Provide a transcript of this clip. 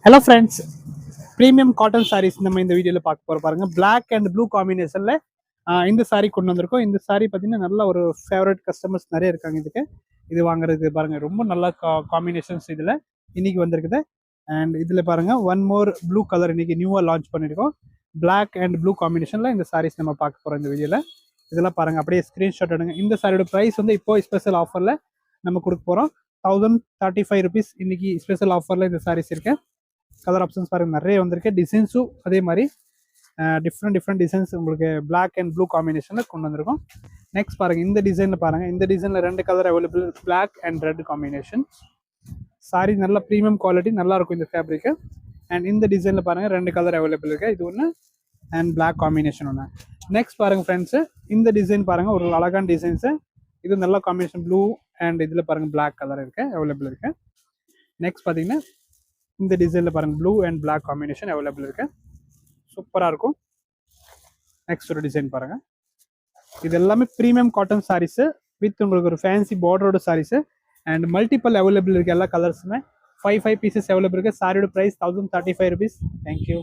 Hello friends, premium cotton saris நம்ம இந்த வீடியோவில் பார்க்க போகிற பாருங்க. பிளாக் அண்ட் ப்ளூ காம்பினேஷனில் இந்த சாரீ கொண்டு வந்திருக்கோம். இந்த சாரீ பார்த்தீங்கன்னா நல்ல ஒரு ஃபேவரட் கஸ்டமர்ஸ் நிறைய இருக்காங்க. இது வாங்குறது பாருங்க, ரொம்ப நல்ல காம்பினேஷன்ஸ் இதில் இன்னைக்கு வந்திருக்குது. அண்ட் இதில் பாருங்க, ஒன் மோர் ப்ளூ கலர் இன்னைக்கு நியூவாக லான்ச் பண்ணியிருக்கோம். பிளாக் அண்ட் ப்ளூ காம்பினேஷனில் இந்த சாரீஸ் நம்ம பார்க்க போகிறோம் இந்த வீடியோவில். இதெல்லாம் பாருங்க, அப்படியே ஸ்க்ரீன்ஷாட் எடுங்க. இந்த சாரியோட ப்ரைஸ் வந்து இப்போ ஸ்பெஷல் ஆஃபரில் நம்ம கொடுக்க போகிறோம். 1035 rupees இன்னைக்கு ஸ்பெஷல் ஆஃபரில் இந்த சாரீஸ் இருக்கு. கலர் ஆப்ஷன்ஸ் பாருங்க, நிறைய வந்திருக்கு. டிசைன்ஸும் அதே மாதிரி டிஃப்ரெண்ட் டிசைன்ஸ் உங்களுக்கு பிளாக் அண்ட் ப்ளூ காம்பினேஷனில் கொண்டு வந்திருக்கோம். நெக்ஸ்ட் பாருங்க, இந்த டிசைனில் பாருங்க, இந்த டிசைனில் 2 colour available, black and red combination. Sari நல்ல ப்ரீமியம் குவாலிட்டி, நல்லா இருக்கும் இந்த ஃபேப்ரிக்கு. அண்ட் இந்த டிசைனில் பாருங்க, 2 கலர் அவைலபிள் இருக்கு. இது ஒன்று அண்ட் பிளாக் காம்பினேஷன் ஒன்று. நெக்ஸ்ட் பாருங்க ஃப்ரெண்ட்ஸு, இந்த டிசைன் பாருங்க, ஒரு அழகான டிசைன்ஸு. இது நல்ல காம்பினேஷன், ப்ளூ அண்ட் இதில் பாருங்க பிளாக் கலர் இருக்கு, அவைலபிள் இருக்கு. நெக்ஸ்ட் பார்த்தீங்கன்னா இந்த டிசைனில் பாருங்கள், blue and black combination available இருக்கு, சூப்பராக இருக்கும். நெக்ஸ்ட் ஒரு டிசைன் பாருங்கள், இது எல்லாமே ப்ரீமியம் காட்டன் சாரீஸு வித் உங்களுக்கு ஒரு ஃபேன்சி பார்டரோட சாரீஸு. அண்ட் மல்டிபிள் அவைலபிள் இருக்குது, எல்லா கலர்ஸுமே 5 பீசஸ் அவைலபிள் இருக்குது. சாரியோட ப்ரைஸ் 1035 rupees. தேங்க்யூ.